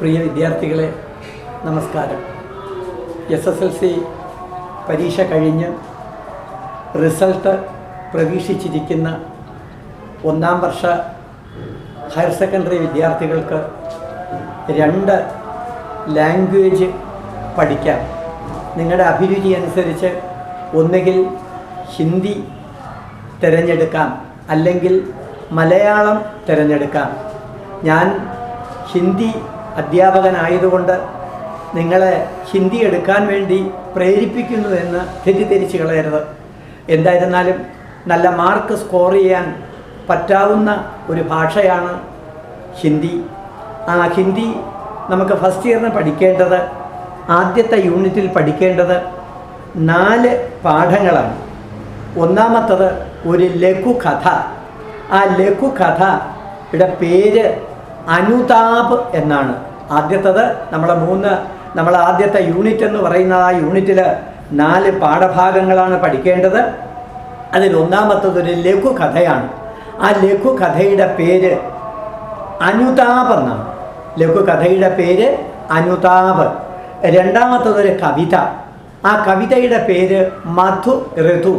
പ്രിയ വിദ്യാർത്ഥികളെ നമസ്കാരം. SSLC പരീക്ഷ കഴിഞ്ഞ് റിസൾട്ട് പ്രതീക്ഷിച്ചിരിക്കുന്ന ഒന്നാം വർഷ ഹയർ സെക്കൻഡറി വിദ്യാർത്ഥികൾക്ക് 2 ലാംഗ്വേജ് പഠിക്കാം. നിങ്ങളുടെ അഭിരുചി അനുസരിച്ച് ഒന്നുകിൽ ഹിന്ദി തിരഞ്ഞെടുക്കാം, അല്ലെങ്കിൽ മലയാളം തിരഞ്ഞെടുക്കാം. ഞാൻ ഹിന്ദി അധ്യാപകനായതുകൊണ്ട് നിങ്ങളെ ഹിന്ദി എടുക്കാൻ വേണ്ടി പ്രേരിപ്പിക്കുന്നു എന്ന് തെറ്റിദ്ധരിച്ച് കളയരുത്. എന്തായിരുന്നാലും നല്ല മാർക്ക് സ്കോർ ചെയ്യാൻ പറ്റാവുന്ന ഒരു ഭാഷയാണ് ഹിന്ദി. ആ ഹിന്ദി നമുക്ക് ഫസ്റ്റ് ഇയറിന് പഠിക്കേണ്ടത്, ആദ്യത്തെ യൂണിറ്റിൽ പഠിക്കേണ്ടത് 4 പാഠങ്ങളാണ്. ഒന്നാമത്തത് ഒരു ലഘുകഥ. ആ ലഘുകഥയുടെ പേര് അനുതാപ് എന്നാണ്. ആദ്യത്തത് നമ്മൾ ആദ്യത്തെ യൂണിറ്റ് എന്ന് പറയുന്ന ആ യൂണിറ്റിൽ 4 പാഠഭാഗങ്ങളാണ് പഠിക്കേണ്ടത്. അതിൽ ഒന്നാമത്തത് ഒരു ലഘുകഥയാണ്. ആ ലഘുകഥയുടെ പേര് അനുതാപ് എന്നാണ്. ലഘുകഥയുടെ പേര് അനുതാപ്. രണ്ടാമത്തതൊരു കവിത. ആ കവിതയുടെ പേര് മധു ഋതു.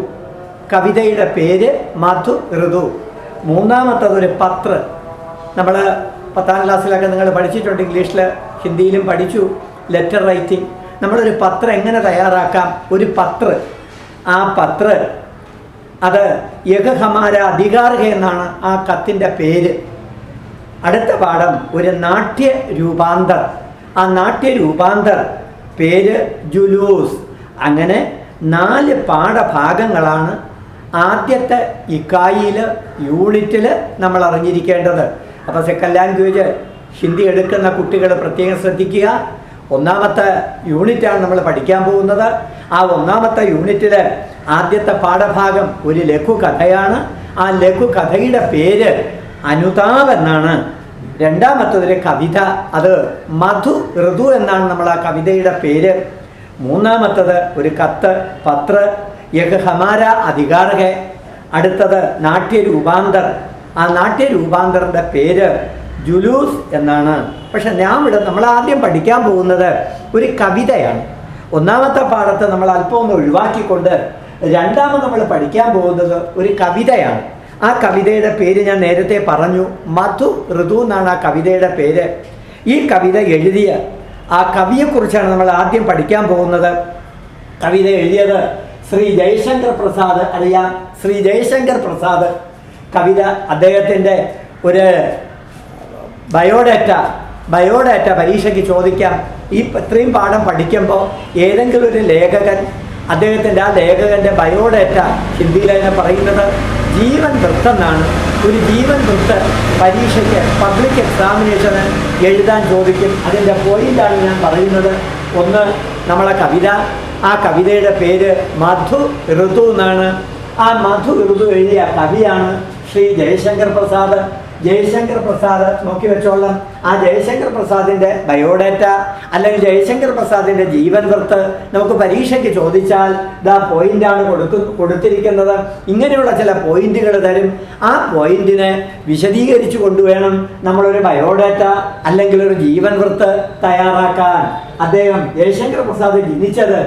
കവിതയുടെ പേര് മധു ഋതു. മൂന്നാമത്തതൊരു പത്ര. നമ്മൾ 10ാം ക്ലാസ്സിലൊക്കെ നിങ്ങൾ പഠിച്ചിട്ടുണ്ട്, ഇംഗ്ലീഷിൽ ഹിന്ദിയിലും പഠിച്ചു ലെറ്റർ റൈറ്റിംഗ്. നമ്മളൊരു പത്രം എങ്ങനെ തയ്യാറാക്കാം? ഒരു പത്ര, ആ പത്ര അത് യഹ് ഹമാര അധികാർ ഹെ എന്നാണ് ആ കത്തിൻ്റെ പേര്. അടുത്ത പാഠം ഒരു നാട്യ രൂപാന്തർ. ആ നാട്യ രൂപാന്തർ പേര് ജുലൂസ്. അങ്ങനെ 4 പാഠഭാഗങ്ങളാണ് ആദ്യത്തെ ഇക്കായിൽ യൂണിറ്റിൽ നമ്മൾ അറിഞ്ഞിരിക്കേണ്ടത്. അപ്പോൾ സെക്കൻഡ് ലാംഗ്വേജ് ഹിന്ദി എടുക്കുന്ന കുട്ടികൾ പ്രത്യേകം ശ്രദ്ധിക്കുക. ഒന്നാമത്തെ യൂണിറ്റാണ് നമ്മൾ പഠിക്കാൻ പോകുന്നത്. ആ ഒന്നാമത്തെ യൂണിറ്റിൽ ആദ്യത്തെ പാഠഭാഗം ഒരു ലഘുകഥയാണ്. ആ ലഘുകഥയുടെ പേര് അനുതാപ് എന്നാണ്. രണ്ടാമത്തതൊരു കവിത, അത് മധു ഋതു എന്നാണ് നമ്മൾ ആ കവിതയുടെ പേര്. മൂന്നാമത്തത് ഒരു കത്ത്, പത്ര, യഹ് ഹമാര അധികാർ ഹെ. അടുത്തത് നാട്യരൂപാന്തർ. ആ നാട്യരൂപാന്തറിൻ്റെ പേര് ജുലൂസ് എന്നാണ്. പക്ഷെ നമ്മൾ ആദ്യം പഠിക്കാൻ പോകുന്നത് ഒരു കവിതയാണ്. ഒന്നാമത്തെ പാഠത്തെ നമ്മൾ അല്പം ഒന്ന് ഒഴിവാക്കിക്കൊണ്ട് രണ്ടാമത് നമ്മൾ പഠിക്കാൻ പോകുന്നത് ഒരു കവിതയാണ്. ആ കവിതയുടെ പേര് ഞാൻ നേരത്തെ പറഞ്ഞു, മധു ഋതു എന്നാണ് ആ കവിതയുടെ പേര്. ഈ കവിത എഴുതിയ ആ കവിയെക്കുറിച്ചാണ് നമ്മൾ ആദ്യം പഠിക്കാൻ പോകുന്നത്. കവിത എഴുതിയത് ശ്രീ ജയശങ്കർ പ്രസാദ്. അറിയാം, ശ്രീ ജയശങ്കർ പ്രസാദ്. കവിത അദ്ദേഹത്തിൻ്റെ ഒരു ബയോഡാറ്റ പരീക്ഷയ്ക്ക് ചോദിക്കാം. ഇത്രയും പാഠം പഠിക്കുമ്പോൾ ഏതെങ്കിലും ഒരു ലേഖകൻ അദ്ദേഹത്തിൻ്റെ ആ ലേഖകൻ്റെ ബയോഡാറ്റ ഹിന്ദിയിൽ തന്നെ പറയുന്നത് ജീവൻ വൃത്ത് എന്നാണ്. ഒരു ജീവൻ വൃത്ത് പരീക്ഷയ്ക്ക് പബ്ലിക് എക്സാമിനേഷന് എഴുതാൻ ചോദിക്കും. അതിൻ്റെ പോയിൻ്റാണ് ഞാൻ പറയുന്നത്. ഒന്ന്, നമ്മളെ കവിത. ആ കവിതയുടെ പേര് മധു ഋതു എന്നാണ്. ആ മധു ഋതു എഴുതിയ കവിയാണ് ശ്രീ ജയശങ്കർ പ്രസാദ്. ജയശങ്കർ പ്രസാദ് നോക്കി വെച്ചോളാം. ആ ജയശങ്കർ പ്രസാദിൻ്റെ ബയോഡാറ്റ അല്ലെങ്കിൽ ജയശങ്കർ പ്രസാദിൻ്റെ ജീവൻ വൃത്ത് നമുക്ക് പരീക്ഷയ്ക്ക് ചോദിച്ചാൽ പോയിന്റാണ് കൊടുത്തിരിക്കുന്നത്. ഇങ്ങനെയുള്ള ചില പോയിന്റുകൾ തരും. ആ പോയിന്റിനെ വിശദീകരിച്ചു കൊണ്ടുവേണം നമ്മളൊരു ബയോഡാറ്റ അല്ലെങ്കിൽ ഒരു ജീവൻ വൃത്ത് തയ്യാറാക്കാൻ. അദ്ദേഹം ജയശങ്കർ പ്രസാദ് ജനിച്ചത്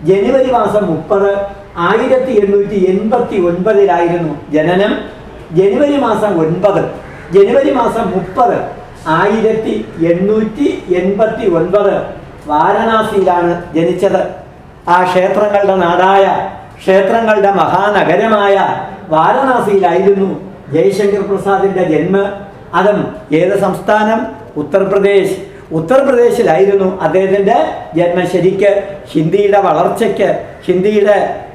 ജനുവരി മാസം 30, 1889 ജനനം. ജനുവരി മാസം 9, ജനുവരി മാസം 30, 1889 വാരണാസിയിലാണ് ജനിച്ചത്. ആ ക്ഷേത്രങ്ങളുടെ നാടായ, ക്ഷേത്രങ്ങളുടെ മഹാനഗരമായ വാരണാസിയിലായിരുന്നു ജയശങ്കർ പ്രസാദിൻ്റെ ജന്മം. അതും ഏത് സംസ്ഥാനം? ഉത്തർപ്രദേശിലായിരുന്നു അദ്ദേഹത്തിൻ്റെ ജന്മം. ശരിക്ക് ഹിന്ദിയുടെ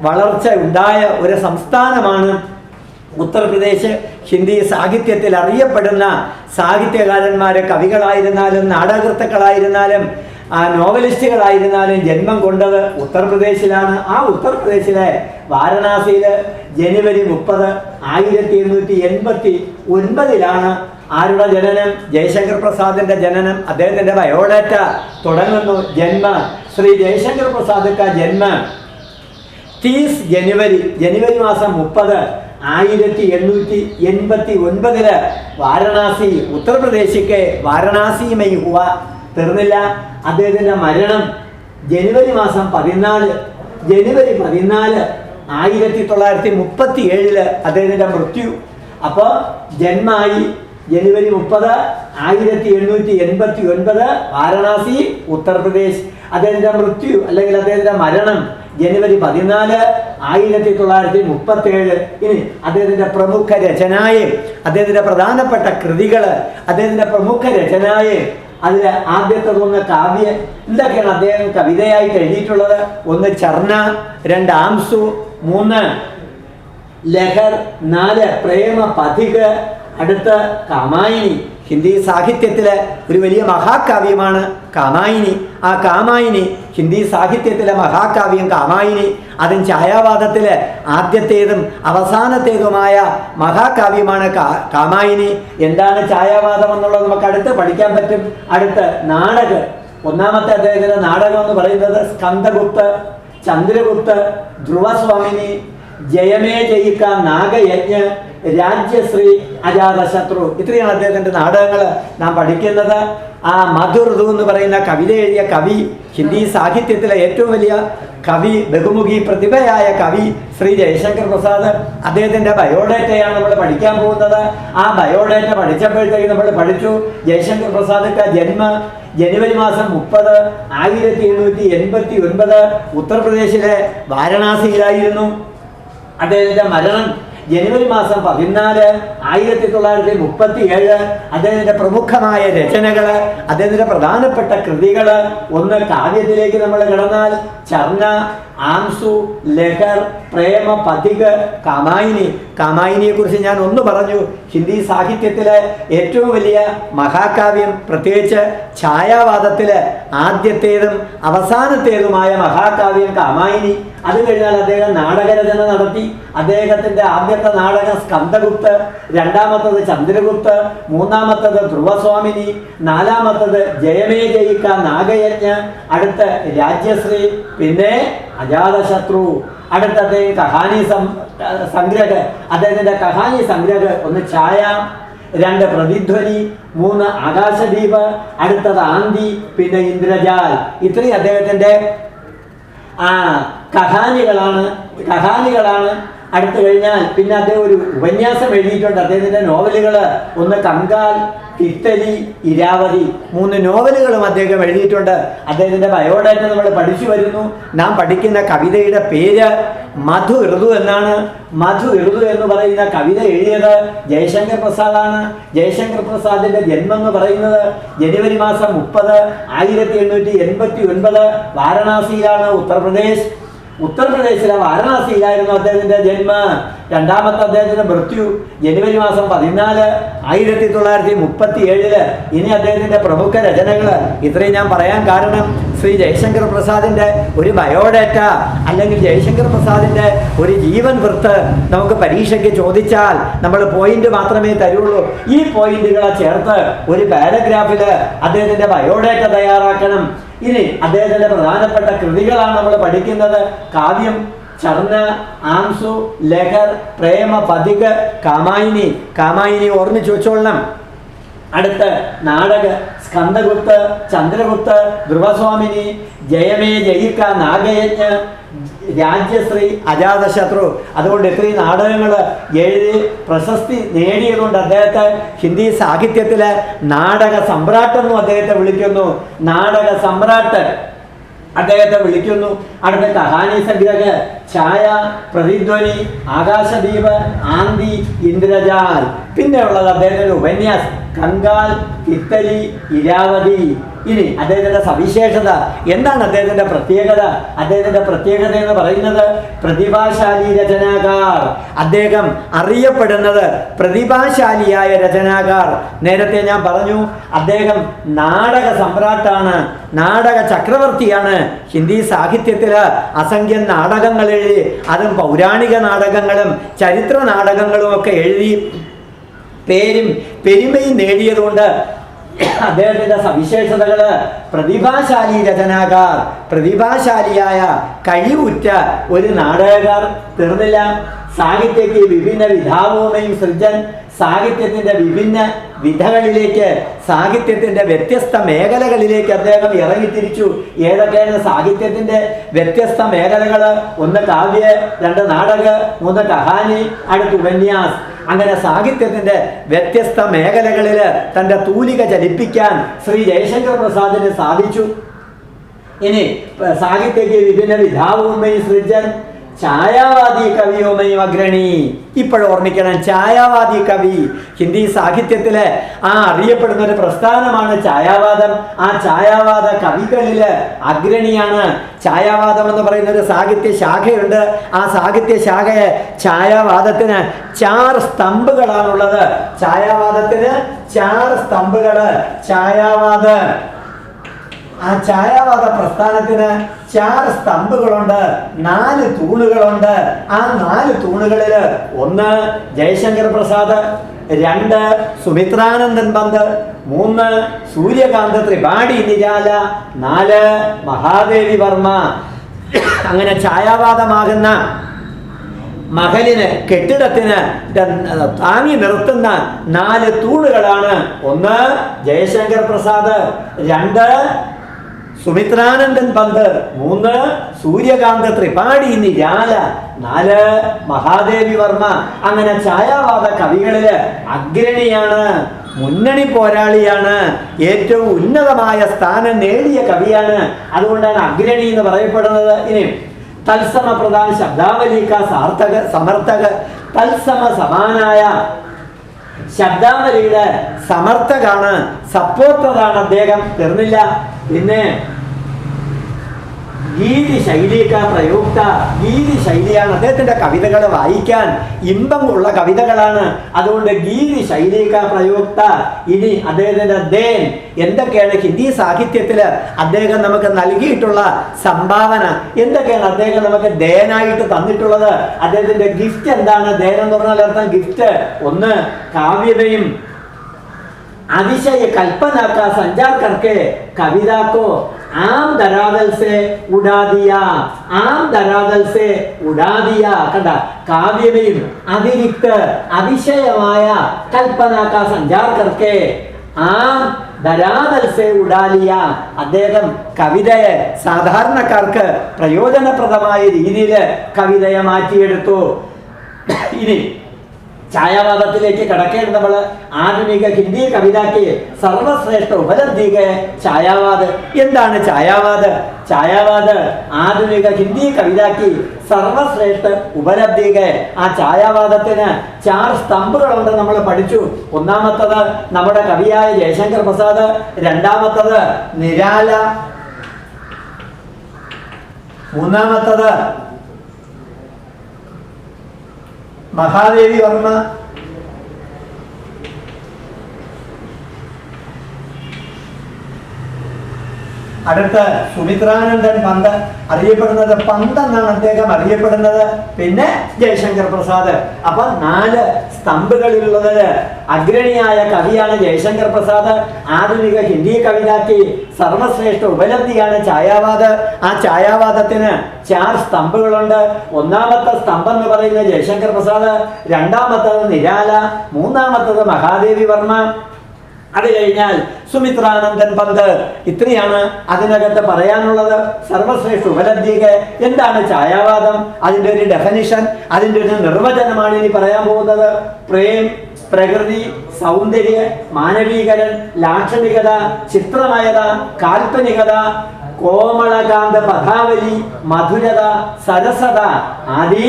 വളർച്ച ഉണ്ടായ ഒരു സംസ്ഥാനമാണ് ഉത്തർപ്രദേശ്. ഹിന്ദി സാഹിത്യത്തിൽ അറിയപ്പെടുന്ന സാഹിത്യകാരന്മാർ, കവികളായിരുന്നാലും നാടകകൃത്തുക്കളായിരുന്നാലും നോവലിസ്റ്റുകളായിരുന്നാലും ജന്മം കൊണ്ടത് ഉത്തർപ്രദേശിലാണ്. ആ ഉത്തർപ്രദേശിലെ വാരണാസിയിൽ ജനുവരി 30, 1889 ആരുടെ ജനനം? ജയശങ്കർ പ്രസാദിൻ്റെ ജനനം. അദ്ദേഹത്തിൻ്റെ ബയോഡാറ്റ തുടങ്ങുന്നു. ശ്രീ ജയശങ്കർ പ്രസാദ് का जन्म 30 जनवरी, जनवरी माസം 30, 1889 വാരണാസി ഉത്തർപ്രദേശിക്ക് വാരണാസി മൈ ഹുവ. തീർന്നില്ല. അദ്ദേഹത്തിൻ്റെ മരണം ജനുവരി മാസം 14 1937 അദ്ദേഹത്തിൻ്റെ മൃത്യു. അപ്പോൾ ജന്മായി ജനുവരി 30 1889 വാരണാസി ഉത്തർപ്രദേശ്. അദ്ദേഹത്തിൻ്റെ മൃത്യു അല്ലെങ്കിൽ അദ്ദേഹത്തിൻ്റെ മരണം ജനുവരി 14 1937. ഇനി അദ്ദേഹത്തിൻ്റെ പ്രമുഖ രചനായെ, അദ്ദേഹത്തിൻ്റെ പ്രധാനപ്പെട്ട കൃതികൾ, അദ്ദേഹത്തിൻ്റെ പ്രമുഖ രചനായെ, അതിൽ ആദ്യത്തെ 1 കാവ്യ എന്തൊക്കെയാണ് അദ്ദേഹം കവിതയായിട്ട് എഴുതിയിട്ടുള്ളത്? 1 ചർണ, 2 ആംസു, 3 ലഹർ, 4 പ്രേമ പഥിക്, അടുത്ത് കാമായിനി. ഹിന്ദി സാഹിത്യത്തിലെ ഒരു വലിയ മഹാകാവ്യമാണ് കാമായിനി. ആ കാമായിനി ഹിന്ദി സാഹിത്യത്തിലെ മഹാകാവ്യം കാമായിനി. അതും ഛായാവാദത്തിലെ ആദ്യത്തേതും അവസാനത്തേതുമായ മഹാകാവ്യമാണ് കാമായിനി. എന്താണ് ഛായാവാദം എന്നുള്ളത് നമുക്ക് അടുത്ത് പഠിക്കാൻ പറ്റും. അടുത്ത് നാടക, ഒന്നാമത്തെ അദ്ദേഹത്തിൻ്റെ നാടകം എന്ന് പറയുന്നത് സ്കന്ദഗുപ്ത്, ചന്ദ്രഗുപ്ത്, ധ്രുവസ്വാമിനി, ജയമേ ജയിക്ക, നാഗയജ്ഞ, രാജ്യശ്രീ, അജാതശത്രു. ഇത്രയാണ് അദ്ദേഹത്തിൻ്റെ നാടകങ്ങൾ നാം പഠിക്കുന്നത്. ആ മധുഋതു എന്ന് പറയുന്ന കവിത എഴുതിയ കവി, ഹിന്ദി സാഹിത്യത്തിലെ ഏറ്റവും വലിയ കവി, ബഹുമുഖി പ്രതിഭയായ കവി ശ്രീ ജയശങ്കർ പ്രസാദ്. അദ്ദേഹത്തിൻ്റെ ബയോഡേറ്റയാണ് നമ്മൾ പഠിക്കാൻ പോകുന്നത്. ആ ബയോഡേറ്റ പഠിച്ചപ്പോഴത്തേക്ക് നമ്മൾ പഠിച്ചു ജയശങ്കർ പ്രസാദ് ജന്മ ജനുവരി മാസം 30 1889 ഉത്തർപ്രദേശിലെ വാരണാസിയിലായിരുന്നു. അദ്ദേഹത്തിൻ്റെ മരണം ജനുവരി മാസം 14 1937. അദ്ദേഹത്തിൻ്റെ പ്രമുഖമായ രചനകൾ, അദ്ദേഹത്തിൻ്റെ പ്രധാനപ്പെട്ട കൃതികൾ, 1 കാവ്യത്തിലേക്ക് നമ്മൾ കിടന്നാൽ ചർണ, ആംസു, ലഹർ, പ്രേമ പഥിക്, കാമായിനി. കാമായിനിയെ കുറിച്ച് ഞാൻ ഒന്ന് പറഞ്ഞു. ഹിന്ദി സാഹിത്യത്തിലെ ഏറ്റവും വലിയ മഹാകാവ്യം, പ്രത്യേകിച്ച് ഛായാവാദത്തിലെ ആദ്യത്തേതും അവസാനത്തേതുമായ മഹാകാവ്യം കാമായിനി. അത് കഴിഞ്ഞാൽ അദ്ദേഹം നാടകരചന നടത്തി. അദ്ദേഹത്തിൻ്റെ ആദ്യത്തെ നാടകം സ്കന്ദഗുപ്ത്, രണ്ടാമത്തത് ചന്ദ്രഗുപ്ത്, മൂന്നാമത്തത് ധ്രുവസ്വാമിനി, നാലാമത്തത് ജയമേ ജയിക്ക, നാഗയജ്ഞ, അടുത്ത രാജ്യശ്രീ, പിന്നെ അജാതശത്രു. അടുത്ത അദ്ദേഹം കഹാനി സംഗ്രഹ, അദ്ദേഹത്തിൻ്റെ കഹാനി സംഗ്രഹ 1 ഛായ, 2 പ്രതിധ്വനി, 3 ആകാശദീപ്, അടുത്തത് ആന്തി, പിന്നെ ഇന്ദ്രജാൽ. ഇത്രയും അദ്ദേഹത്തിൻ്റെ കഹാനികളാണ്. അടുത്തു കഴിഞ്ഞാൽ പിന്നെ അദ്ദേഹം ഒരു ഉപന്യാസം എഴുതിയിട്ടുണ്ട്. അദ്ദേഹത്തിൻ്റെ നോവലുകൾ 1 കങ്കാൽ, തിത്തലി, ഇരാവതി, 3 നോവലുകളും അദ്ദേഹം എഴുതിയിട്ടുണ്ട്. അദ്ദേഹത്തിൻ്റെ ബയോഡാറ്റ നമ്മൾ പഠിച്ചു വരുന്നു. നാം പഠിക്കുന്ന കവിതയുടെ പേര് മധു ഋതു എന്നാണ്. മധു ഋതു എന്ന് പറയുന്ന കവിത എഴുതിയത് ജയശങ്കർ പ്രസാദാണ്. ജയശങ്കർ പ്രസാദിൻ്റെ ജന്മം എന്ന് പറയുന്നത് ജനുവരി മാസം 30 1889 വാരണാസിയിലാണ്, ഉത്തർപ്രദേശ്. ഉത്തർപ്രദേശിലെ വാരണാസിയിലായിരുന്നു അദ്ദേഹത്തിൻ്റെ ജന്മം. രണ്ടാമത്തെ അദ്ദേഹത്തിൻ്റെ മൃത്യു ജനുവരി മാസം 14 1937. ഇനി അദ്ദേഹത്തിൻ്റെ പ്രമുഖ രചനകൾ ഇത്രയും ഞാൻ പറയാൻ കാരണം ശ്രീ ജയശങ്കർ പ്രസാദിൻ്റെ ഒരു ബയോഡാറ്റ അല്ലെങ്കിൽ ജയശങ്കർ പ്രസാദിൻ്റെ ഒരു ജീവൻ വൃത്ത് നമുക്ക് പരീക്ഷയ്ക്ക് ചോദിച്ചാൽ നമ്മൾ പോയിന്റ് മാത്രമേ തരുള്ളൂ. ഈ പോയിന്റുകളെ ചേർത്ത് ഒരു പാരഗ്രാഫിൽ അദ്ദേഹത്തിൻ്റെ ബയോഡാറ്റ തയ്യാറാക്കണം. ഇനി അദ്ദേഹത്തിൻ്റെ പ്രധാനപ്പെട്ട കൃതികളാണ് നമ്മൾ പഠിക്കുന്നത്. കാവ്യം ചർണ, ആംസു, ലഹർ, പ്രേമ പഥിക്, കാമായിനി. കാമായിനി ഓർമ്മിച്ച് വെച്ചോളണം. അടുത്ത് നാടക സ്കന്ദഗുപ്ത്, ചന്ദ്രഗുപ്ത്, ധ്രുവസ്വാമിനി, ജയമേ ജയിക്ക, നാഗയജ്ഞ, രാജ്യശ്രീ, അജാതശത്രു. അതുകൊണ്ട് ഇത്രയും നാടകങ്ങൾ എഴുതി പ്രശസ്തി നേടിയതുകൊണ്ട് അദ്ദേഹത്തെ ഹിന്ദി സാഹിത്യത്തിലെ നാടക സമ്രാട്ടെന്നും അദ്ദേഹത്തെ വിളിക്കുന്നു. നാടക സമ്രാട്ട് അദ്ദേഹത്തെ വിളിക്കുന്നു. അടുത്ത കഹാനി സംഗ്രഹ, ഛായ, പ്രതിധ്വനി, ആകാശദീപ്, ആന്തി, ഇന്ദ്രജാൽ. പിന്നെ ഉള്ളത് അദ്ദേഹത്തിൻ്റെ ഉപന്യാസം കങ്കാൽ, തിത്തലി, ഇരാവതി. ഇനി അദ്ദേഹത്തിൻ്റെ സവിശേഷത എന്താണ്? അദ്ദേഹത്തിൻ്റെ പ്രത്യേകത. അദ്ദേഹത്തിൻ്റെ പ്രത്യേകത എന്ന് പറയുന്നത് പ്രതിഭാശാലി രചനാകാർ. അദ്ദേഹം അറിയപ്പെടുന്നത് പ്രതിഭാശാലിയായ രചനാകാർ. നേരത്തെ ഞാൻ പറഞ്ഞു അദ്ദേഹം നാടക സമ്രാട്ടാണ്, നാടക ചക്രവർത്തിയാണ്. ഹിന്ദി സാഹിത്യത്തിൽ അസംഖ്യം നാടകങ്ങൾ എഴുതി, അതും പൗരാണിക നാടകങ്ങളും ചരിത്ര നാടകങ്ങളും ഒക്കെ എഴുതി പേരും പെരുമയും നേടിയതുകൊണ്ട് അദ്ദേഹത്തിൻ്റെ സവിശേഷതകൾ പ്രതിഭാശാലി രചനാകാർ, പ്രതിഭാശാലിയായ കഴിവുറ്റ ഒരു നാടകക്കാർ. തീർന്നില്ല. സാഹിത്യക്ക് വിഭിന്ന വിധാവോമയും സൃജൻ. സാഹിത്യത്തിന്റെ വിഭിന്ന വിധകളിലേക്ക്, സാഹിത്യത്തിന്റെ വ്യത്യസ്ത മേഖലകളിലേക്ക് അദ്ദേഹം ഇറങ്ങിത്തിരിച്ചു. ഏതൊക്കെയാണ് സാഹിത്യത്തിന്റെ വ്യത്യസ്ത മേഖലകൾ? 1 കാവ്യ, 2 നാടക, 3 കഹാനി, അടുത്ത് ഉപന്യാസ്. അങ്ങനെ സാഹിത്യത്തിന്റെ വ്യത്യസ്ത മേഖലകളിൽ തൻ്റെ തൂലിക ചലിപ്പിക്കാൻ ശ്രീ ജയശങ്കർ പ്രസാദിന് സാധിച്ചു. ഇനി സാഹിത്യക്ക് വിഭിന്ന വിധാവുമയും സൃജൻ, ഛായാവാദി കവിയോമയും അഗ്രണി. ഇപ്പോഴോർമ്മിക്കണം, ഛായാവാദി കവി. ഹിന്ദി സാഹിത്യത്തിലെ അറിയപ്പെടുന്ന ഒരു പ്രസ്ഥാനമാണ് ഛായാവാദം. ആ ഛായാവാദ കവികളില് അഗ്രണിയാണ്. ഛായാവാദം എന്ന് പറയുന്ന ഒരു സാഹിത്യ ശാഖയുണ്ട്. ആ സാഹിത്യ ശാഖയെ ഛായാവാദത്തിന് 4 സ്തംഭുകളാണുള്ളത്. ഛായാവാദത്തിന് 4 സ്തംഭുകള്. ആ ഛായാവാദ പ്രസ്ഥാനത്തിന് 4 സ്തംഭുകളുണ്ട്, 4 തൂണുകളുണ്ട്. ആ 4 തൂണുകളിൽ 1 ജയശങ്കർ പ്രസാദ്, 2 സുമിത്രാനന്ദൻ പന്ത്, 3 സൂര്യകാന്ത് ത്രിപാഠി നിരാല, 4 മഹാദേവി വർമ്മ. അങ്ങനെ ഛായാവാദമാകുന്ന മഹലിന്, കെട്ടിടത്തിന് താങ്ങി നിർത്തുന്ന 4 തൂണുകളാണ്. 1 ജയശങ്കർ പ്രസാദ്, 2 സുമിത്രാനന്ദൻ പന്ത്, 3 സൂര്യകാന്ത് ത്രിപാഠി നിരാല, 4 മഹാദേവി വർമ്മ. അങ്ങനെ ഛായാവാദ കവികളില് അഗ്രണിയാണ്, മുന്നണി പോരാളിയാണ്, ഏറ്റവും ഉന്നതമായ സ്ഥാനം നേടിയ കവിയാണ്. അതുകൊണ്ടാണ് അഗ്രണി എന്ന് പറയപ്പെടുന്നത്. ഇനി തത്സമ പ്രധാന ശബ്ദാവലിക്ക സാർത്ഥക സമർത്ഥക, തത്സമ സമാനായ ശബ്ദാവലിയുടെ സമർത്ഥകാണ്, സപ്പോർട്ടറാണ് അദ്ദേഹം. തീർന്നില്ല, പിന്നെ ഗീതി ശൈലിക്ക പ്രയുക്ത. ഗീതി ശൈലിയാണ് അദ്ദേഹത്തിന്റെ കവിതകൾ വായിക്കാൻ ഇമ്പമുള്ള കവിതകളാണ്. അതുകൊണ്ട് ഗീതി ശൈലിക്ക പ്രയുക്ത. ഇനി അദ്ദേഹത്തിന്റെ ദേൻ എന്തൊക്കെയാണ് ഹിന്ദി സാഹിത്യത്തില് അദ്ദേഹം നമുക്ക് നൽകിയിട്ടുള്ള സംഭാവന, എന്തൊക്കെയാണ് അദ്ദേഹം നമുക്ക് ദേനായിട്ട് തന്നിട്ടുള്ളത്? അദ്ദേഹത്തിന്റെ ഗിഫ്റ്റ് എന്താണ്? ദേൻ എന്ന് പറഞ്ഞാൽ അർത്ഥം ഗിഫ്റ്റ്. 1 കാവ്യതയും അതിശയ कल्पना का संचार करके कविता को आम धरातल से उड़ा दिया, आम धरातल से उड़ा दिया. കണ്ട, കാവ്യവും അതിരിക്ത അതിശയമായ കൽപ്പന का संचार करके ആം ധരാതൽ സേ ഉഡാലിയ. അദ്ദേഹം കവിതയെ സാധാരണക്കാർക്ക് പ്രയോജനപ്രദമായ രീതിയിൽ കവിതയെ മാറ്റിയെടുത്തു. ഇനി ഛായാവാദത്തിലേക്ക് കടക്കേണ്ടത് നമ്മൾ ആധുനിക ഹിന്ദി കവിതയ്ക്ക് സർവശ്രേഷ്ഠ ഉപലബ്ധിക ഛായാവാദ്. എന്താണ് ഛായാവാദ്? ഛായാവാദ് ആധുനിക ഹിന്ദി കവിതയ്ക്ക് സർവശ്രേഷ്ഠ ഉപലബ്ധിക. ആ ഛായാവാദത്തിന് 4 സ്തംഭുകളുണ്ട്, നമ്മൾ പഠിച്ചു. ഒന്നാമത്തത് നമ്മുടെ കവിയായ ജയശങ്കർ പ്രസാദ്, രണ്ടാമത്തത് നിരാല, മൂന്നാമത്തത് മഹാദേവി വർമ്മ, അടുത്ത് സുമിത്രാനന്ദൻ പന്ത്. അറിയപ്പെടുന്നത് പന്ത് എന്നാണ് അദ്ദേഹം അറിയപ്പെടുന്നത്. പിന്നെ ജയശങ്കർ പ്രസാദ്. അപ്പൊ 4 സ്തംഭുകളിലുള്ളത് അഗ്രണിയായ കവിയാണ് ജയശങ്കർ പ്രസാദ്. ആധുനിക ഹിന്ദി കവിതയ്ക്ക് സർവശ്രേഷ്ഠ ഉപലബ്ധിയാണ് ഛായാവാദ്. ആ ഛായാവാദത്തിന് 4 സ്തംഭുകളുണ്ട്. ഒന്നാമത്തെ സ്തംഭം എന്ന് പറയുന്നത് ജയശങ്കർ പ്രസാദ്, രണ്ടാമത്തത് നിരാല, മൂന്നാമത്തത് മഹാദേവി വർമ്മ, അത് കഴിഞ്ഞാൽ സുമിത്രാനന്ദൻ പന്ത്. ഇത്രയാണ് അതിനകത്ത് പറയാനുള്ളത്. സർവശ്രേഷ്ഠ ഉപലബ്ധിക. എന്താണ് ഛായാവാദം? അതിൻ്റെ ഒരു ഡെഫിനിഷൻ, അതിൻ്റെ ഒരു നിർവചനമാണ് ഇനി പറയാൻ പോകുന്നത്. പ്രേം, പ്രകൃതി, സൗന്ദര്യ, മാനവീകരൻ, ലാക്ഷണികത, ചിത്രമയത, കാൽപ്പനികത, കോമളകാന്ത പഥാവലി, മധുരത, സരസത ആദി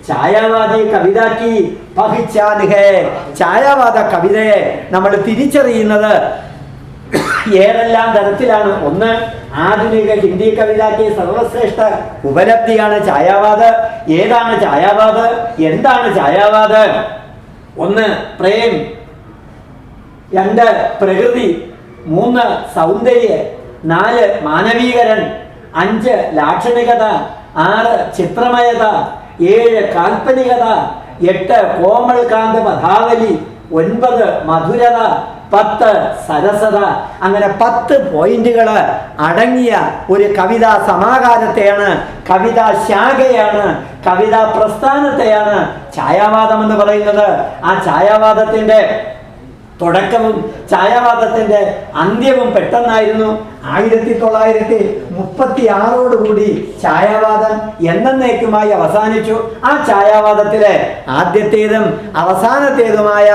ഛായാവാദി കവിതയ്ക്ക് പഹിച്ചാൻ ഹേ. ഛായാവാദ കവിതയെ നമ്മൾ തിരിച്ചറിയുന്നത് ഏതെല്ലാം തരത്തിലാണ്? 1 ആധുനിക ഹിന്ദി കവിതയ്ക്ക് സർവശ്രേഷ്ഠ ഉപലബ്ധിയാണ് ഛായാവാദ്. ഏതാണ് ഛായാവാദ്? എന്താണ് ഛായാവാദ്? 1 പ്രേം, 2 പ്രകൃതി, 3 സൗന്ദര്യ, 4 മാനവീകരൻ, 5 ലാക്ഷണികത, 6 ചിത്രമയത, 7 കാൽപ്പനികത, 8 കോമൾകാന്ത പഥാവലി, 9 മധുരത, 10 സരസത. അങ്ങനെ 10 പോയിന്റുകൾ അടങ്ങിയ ഒരു കവിതാ സമാഹാരത്തെയാണ്, കവിതാ ശാഖയാണ്, കവിതാ പ്രസ്ഥാനത്തെയാണ് ഛായാവാദം എന്ന് പറയുന്നത്. ആ ഛായാവാദത്തിന്റെ തുടക്കവും ഛായാവാദത്തിന്റെ അന്ത്യവും പെട്ടെന്നായിരുന്നു. 1936 ഛായാവാദം എന്നേക്കുമായി അവസാനിച്ചു. ആ ഛായാവാദത്തിലെ ആദ്യത്തേതും അവസാനത്തേതുമായ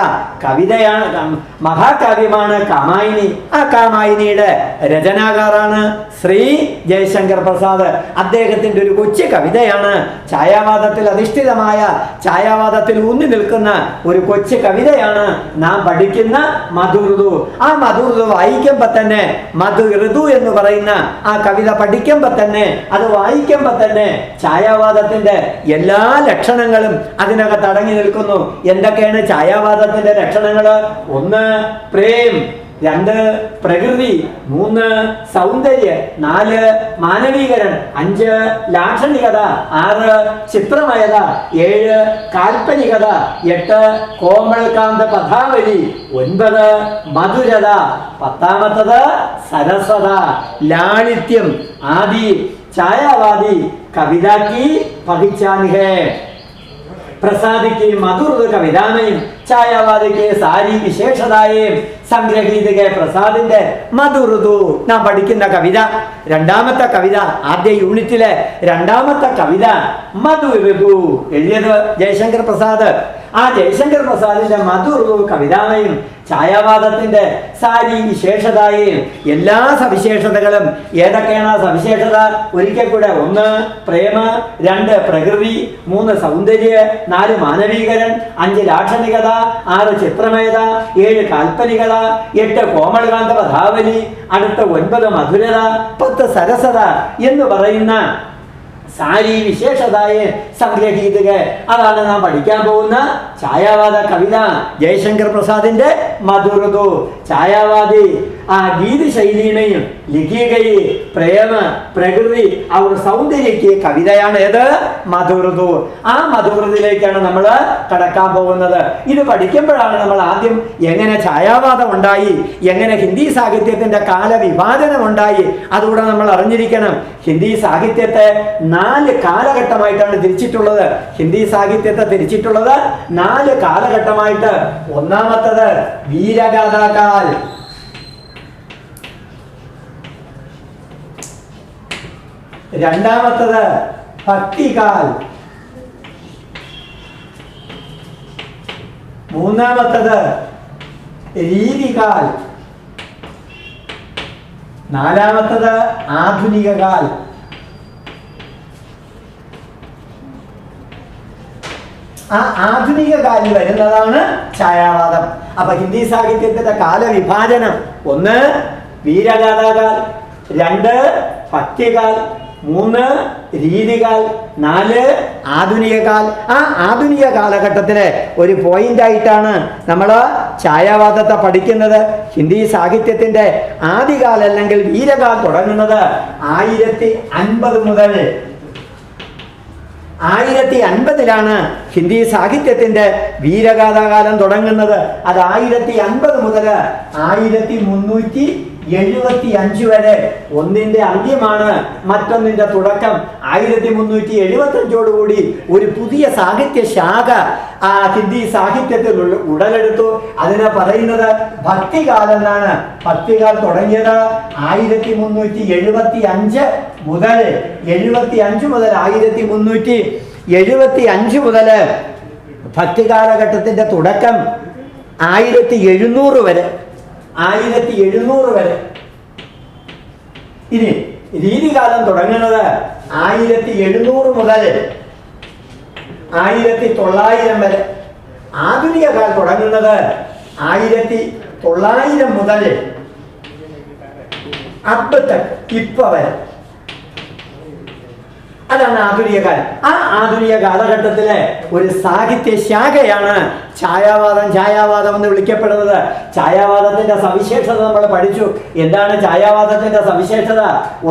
കവിതയാണ്, മഹാകാവ്യമാണ് കാമായിനി. ആ കാമായിനിയുടെ രചനാകാരാണ് ശ്രീ ജയശങ്കർ പ്രസാദ്. അദ്ദേഹത്തിന്റെ ഒരു കൊച്ചു കവിതയാണ്, ഛായാവാദത്തിൽ അധിഷ്ഠിതമായ, ഛായാവാദത്തിൽ ഊന്നി നിൽക്കുന്ന ഒരു കൊച്ചു കവിതയാണ് നാം പഠിക്കുന്ന മധുഋതു. ആ മധുഋതു വായിക്കുമ്പോ തന്നെ, മധുഋതു എന്ന് പറയുന്ന ആ കവിത പഠിക്കുമ്പോ തന്നെ, അത് വായിക്കുമ്പോ തന്നെ ഛായാവാദത്തിന്റെ എല്ലാ ലക്ഷണങ്ങളും അതിനകത്ത് അടങ്ങി നിൽക്കുന്നു. എന്തൊക്കെയാണ് ഛായാവാദത്തിന്റെ ലക്ഷണങ്ങൾ? 1 പ്രേം, 2 പ്രകൃതി, 3 സൗന്ദര്യം, 4 മാനവീകരണം, 5 ലാക്ഷണികത, 6 ചിത്രമയത, 7 കാൽപ്പനികത, 8 കോമൾകാന്ത പഥാവലി, 9 മധുരത, 10ാമത്തത് സരസത, ലാളിത്യം. ആദി ഛായാവാദി കവിതാക്കി പതിച്ചാനിഹേ, പ്രസാദിക്ക് മധുർദ കവിതാമയും ഛായാവാദിക്ക് സാരി വിശേഷതായേയും സംഗ്രഹീതക പ്രസാദിന്റെ മധുഋതു നാം പഠിക്കുന്ന കവിത. 2ാമത്തെ കവിത, ആദ്യ യൂണിറ്റിലെ 2ാമത്തെ കവിത മധുഋതു, എഴുതിയത് ജയശങ്കർ പ്രസാദ്. ആ ജയശങ്കർ പ്രസാദിന്റെ മധുഋതു കവിതാമയും ഛായാവാദത്തിന്റെ സാരി വിശേഷതയും എല്ലാ സവിശേഷതകളും. ഏതൊക്കെയാണ് ആ സവിശേഷത? ഒരിക്കൽ കൂടെ: 1 പ്രേമ, 2 പ്രകൃതി, 3 സൗന്ദര്യ, 4 മാനവീകരൻ, 5 ലാക്ഷണികത, 6 ചിത്രമയത, 7 കാൽപ്പനികത, 8 കോമളകാന്ത പഥാവലി, അടുത്ത 9 മധുരത, 10 സരസത എന്ന് പറയുന്ന സാരി വിശേഷതായെ സംഗ്രഹീതുക. അതാണ് നാം പഠിക്കാൻ പോകുന്ന ഛായാവാദ കവിത, ജയശങ്കർ പ്രസാദിന്റെ മധുഋതു. ഛായാവാദി ആ ഗീതി ശൈലിയെയും ലിഖികയെ പ്രേമ, പ്രകൃതി, അവർ സൗന്ദര്യക്ക് കവിതയാണ് ഏത്? മധുഋതു. ആ മധുഋതിയിലേക്കാണ് നമ്മൾ കടക്കാൻ പോകുന്നത്. ഇത് പഠിക്കുമ്പോഴാണ് നമ്മൾ ആദ്യം എങ്ങനെ ഛായാവാദം ഉണ്ടായി, എങ്ങനെ ഹിന്ദി സാഹിത്യത്തിന്റെ കാലവിഭാജനം ഉണ്ടായി, അതുകൂടെ നമ്മൾ അറിഞ്ഞിരിക്കണം. ഹിന്ദി സാഹിത്യത്തെ 4 കാലഘട്ടമായിട്ടാണ് തിരിച്ചിട്ടുള്ളത്. ഹിന്ദി സാഹിത്യത്തെ തിരിച്ചിട്ടുള്ളത് 4 കാലഘട്ടമായിട്ട്. 1ാമത്തത് വീരഗാഥാകാൽ, 2ാമത്തത് ഭക്തികാൽ, 3ാമത്തത് രീതികാൽ, 4ാമത്തത് ആധുനിക കാൽ. ആ ആധുനിക കാലിൽ വരുന്നതാണ് ഛായാവാദം. അപ്പൊ ഹിന്ദി സാഹിത്യത്തിന്റെ കാലവിഭാജനം: 1 വീരഗാഥാകാൽ, 2 ഭക്തികാൽ, 3 രീതികാൽ, 4 ആധുനിക കാൽ. ആ ആധുനിക കാലഘട്ടത്തിലെ ഒരു പോയിന്റായിട്ടാണ് നമ്മൾ ഛായാവാദത്തെ പഠിക്കുന്നത്. ഹിന്ദി സാഹിത്യത്തിന്റെ ആദികാൽ അല്ലെങ്കിൽ വീരകാൽ തുടങ്ങുന്നത് 1050 മുതൽ. 1050 ഹിന്ദി സാഹിത്യത്തിന്റെ വീരഗാഥാകാലം തുടങ്ങുന്നത്. അത് 1050 മുതൽ 1375 വരെ. ഒന്നിന്റെ അന്ത്യമാണ് മറ്റൊന്നിന്റെ തുടക്കം. 1375 ഒരു പുതിയ സാഹിത്യ ശാഖ ആ ഹിന്ദി സാഹിത്യത്തിൽ ഉടലെടുത്തു. അതിനെ പറയുന്നത് ഭക്തികാലം എന്നാണ്. ഭക്തികാൽ തുടങ്ങിയത് 1375 മുതൽ 1375 മുതൽ ഭക്തി കാലഘട്ടത്തിന്റെ തുടക്കം 1700 വരെ. 1700 വരെ. ഇനി രീതികാലം തുടങ്ങുന്നത് 1700 മുതൽ 1900 വരെ. ആധുനിക കാലം തുടങ്ങുന്നത് 1900 മുതൽ ഇപ്പ വരെ. അതാണ് ആധുനിക കാലം. ആ ആധുനിക കാലഘട്ടത്തിലെ ഒരു സാഹിത്യ ശാഖയാണ് ഛായാവാദം. ഛായാവാദം എന്ന് വിളിക്കപ്പെടുന്നത്. ഛായാവാദത്തിന്റെ സവിശേഷത നമ്മൾ പഠിച്ചു. എന്താണ് ഛായാവാദത്തിന്റെ സവിശേഷത?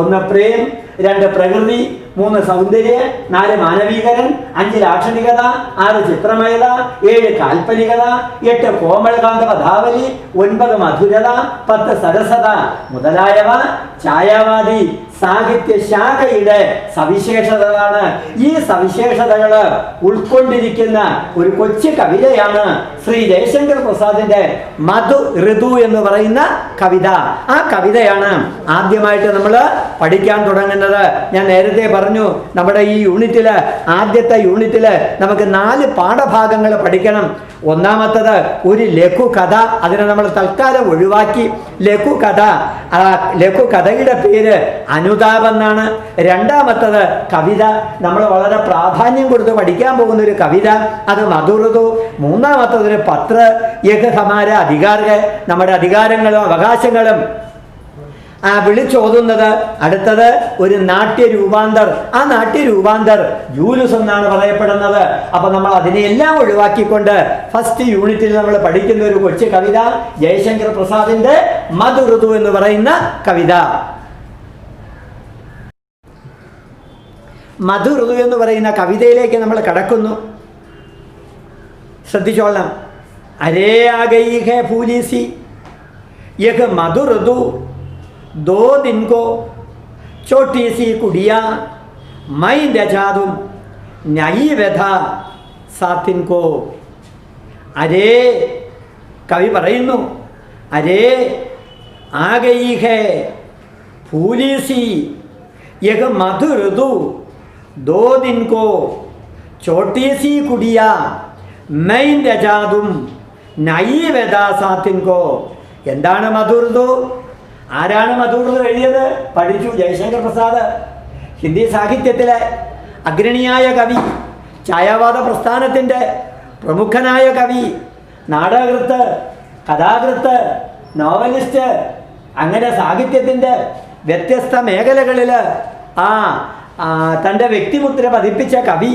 1 പ്രേം, 2 പ്രകൃതി, 3 സൗന്ദര്യ, 4 മാനവീകരൻ, 5 ലാക്ഷണികത, 6 ചിത്രമയത, 7 കാൽപ്പനികത, 8 കോമളകാന്ത പദാവലി, 9 മധുരത, 10 സരസത മുതലായവ ഛായാവാദി സാഹിത്യ ശാഖയുടെ സവിശേഷതകളാണ്. ഈ സവിശേഷതകൾ ഉൾക്കൊണ്ടിരിക്കുന്ന ഒരു കൊച്ചു കവിതയാണ് ശ്രീ ജയശങ്കർ പ്രസാദിന്റെ മധു ഋതു എന്ന് പറയുന്ന കവിത. ആ കവിതയാണ് ആദ്യമായിട്ട് നമ്മൾ പഠിക്കാൻ തുടങ്ങുന്നത്. ഞാൻ നേരത്തെ പറഞ്ഞു, നമ്മുടെ ഈ യൂണിറ്റില്, ആദ്യത്തെ യൂണിറ്റില് നമുക്ക് 4 പാഠഭാഗങ്ങൾ പഠിക്കണം. ഒന്നാമത്തത് ഒരു ലഘുകഥ, അതിനെ നമ്മൾ തൽക്കാലം ഒഴിവാക്കി. ലഘുകഥ, ആ ലഘുകഥയുടെ പേര് അനുതാപം എന്നാണ്. രണ്ടാമത്തത് കവിത, നമ്മൾ വളരെ പ്രാധാന്യം കൊടുത്ത് പഠിക്കാൻ പോകുന്ന ഒരു കവിത, അത് മധുഋതു. മൂന്നാമത്തത് ഒരു പത്ര യഹ് ഹമാര അധികാര, നമ്മുടെ അധികാരങ്ങളും അവകാശങ്ങളും വിളിച്ചോതുന്നത്. അടുത്തത് ഒരു നാട്യരൂപാന്തർ, ആ നാട്യരൂപാന്തർ ജൂലുസ് എന്നാണ് പറയപ്പെടുന്നത്. അപ്പൊ നമ്മൾ അതിനെല്ലാം ഒഴിവാക്കിക്കൊണ്ട് ഫസ്റ്റ് യൂണിറ്റിൽ നമ്മൾ പഠിക്കുന്ന ഒരു കൊച്ചു കവിത ജയശങ്കർ പ്രസാദിന്റെ മധുഋതു എന്ന് പറയുന്ന കവിത. മധുഋതു എന്ന് പറയുന്ന കവിതയിലേക്ക് നമ്മൾ കടക്കുന്നു. ശ്രദ്ധിച്ചോളാം. അരേ ആഗയി ഹേ ഫൂലിസി യഹ് മധുഋതു दो दिन को छोटी सी कुड़िया मैं रजादुम न्यायी व्यथा सातिन को. अरे कवि പറയുന്നു, अरे आ गई है फूली सी यह मधु ऋतु 2 दिन को छोटी सी कुड़िया मैं रजादुम न्यायी व्यथा सातिन को. എന്താണ് മധു ഋതു? ആരാണ് മധുഋതു എഴുതിയത്? പഠിച്ചു, ജയശങ്കർ പ്രസാദ്. ഹിന്ദി സാഹിത്യത്തിലെ അഗ്രണിയായ കവി, ഛായാവാദ പ്രസ്ഥാനത്തിൻ്റെ പ്രമുഖനായ കവി, നാടകകൃത്ത്, കഥാകൃത്ത്, നോവലിസ്റ്റ്, അങ്ങനെ സാഹിത്യത്തിൻ്റെ വ്യത്യസ്ത മേഖലകളിൽ തൻ്റെ വ്യക്തിമുദ്ര പതിപ്പിച്ച കവി.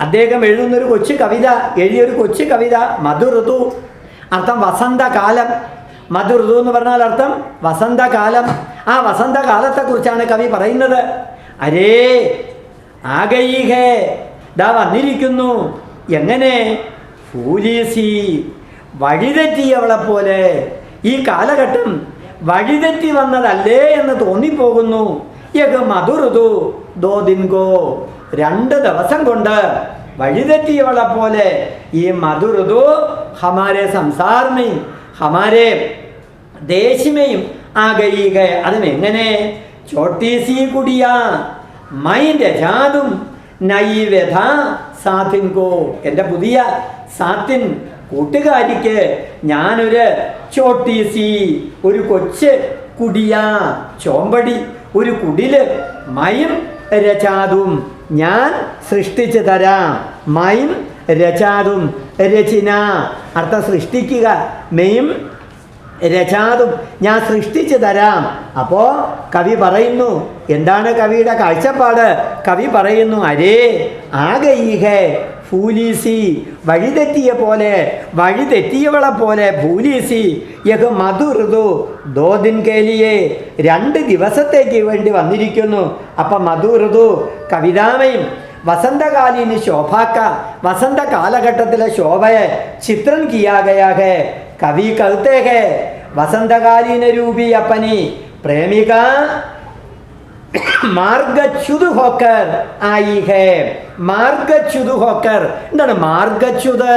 അദ്ദേഹം എഴുതുന്നൊരു കൊച്ചു കവിത, എഴുതിയൊരു കൊച്ചു കവിത മധുഋതു. അർത്ഥം വസന്തകാലം. മധുഋതു എന്ന് പറഞ്ഞാൽ അർത്ഥം വസന്തകാലം. ആ വസന്തകാലത്തെക്കുറിച്ചാണ് കവി പറയുന്നത്. അരേ ആഗയി ഹേ, ദാ വന്നിരിക്കുന്നു. എങ്ങനെ? ഫൂലീസി, വഴിതെറ്റിയവളെ പോലെ. ഈ കാലഘട്ടം വഴിതെറ്റി വന്നതല്ലേ എന്ന് തോന്നിപ്പോകുന്നു. യഹ് മധുഋതു 2 दिन को, 2 ദിവസം കൊണ്ട് വഴിതെറ്റിയവളെ പോലെ ഈ മധുഋതു ഹമാരെ സംസാർമേയും ഹമാരെ ദേശിമയും ആഗയിക. അതും എങ്ങനെ? ചോട്ടീസി കുടിയ മൈൻ്റെ ജാതും നൈ വ്യഥ സാത്തിൻ കോ. എൻ്റെ പുതിയ സാത്തിൻ കൂട്ടുകാരിക്ക് ഞാനൊരു ചോട്ടീസി, ഒരു കൊച്ച് കുടിയ, ചോമ്പടി, ഒരു കുടില്, മയും രചാതും, ഞാൻ സൃഷ്ടിച്ചു തരാം. മയും രചാതും, രചന അർത്ഥം സൃഷ്ടിക്കുക, മെയും രചാതും ഞാൻ സൃഷ്ടിച്ചു തരാം. അപ്പോൾ കവി പറയുന്നു, എന്താണ് കവിയുടെ കാഴ്ചപ്പാട്? കവി പറയുന്നു, അരേ ആഗയിഹേ ഫൂലീസി, വഴിതെറ്റിയ പോലെ, വഴിതെറ്റിയവളെ പോലെ ഭൂലീസി. യഹ് മധുഋതു 2 दिन के लिए, 2 ദിവസത്തേക്ക് വേണ്ടി വന്നിരിക്കുന്നു. അപ്പം മധുഋതു കവിതാമയും വസന്തകാലീന് ശോഭാക്ക, വസന്ത കാലഘട്ടത്തിലെ ശോഭയെ ചിത്രം കിയാ ഗയാ ഹേ. കവി कहते हैं വസന്തകാലീന രൂപി അപ്പനി പ്രേമിക മാർഗച്യുത് ഹോക്കർ ആയി ഹേ. മാർഗച്യുത് ഹോക്കർ, എന്താണ് മാർഗച്യുത്?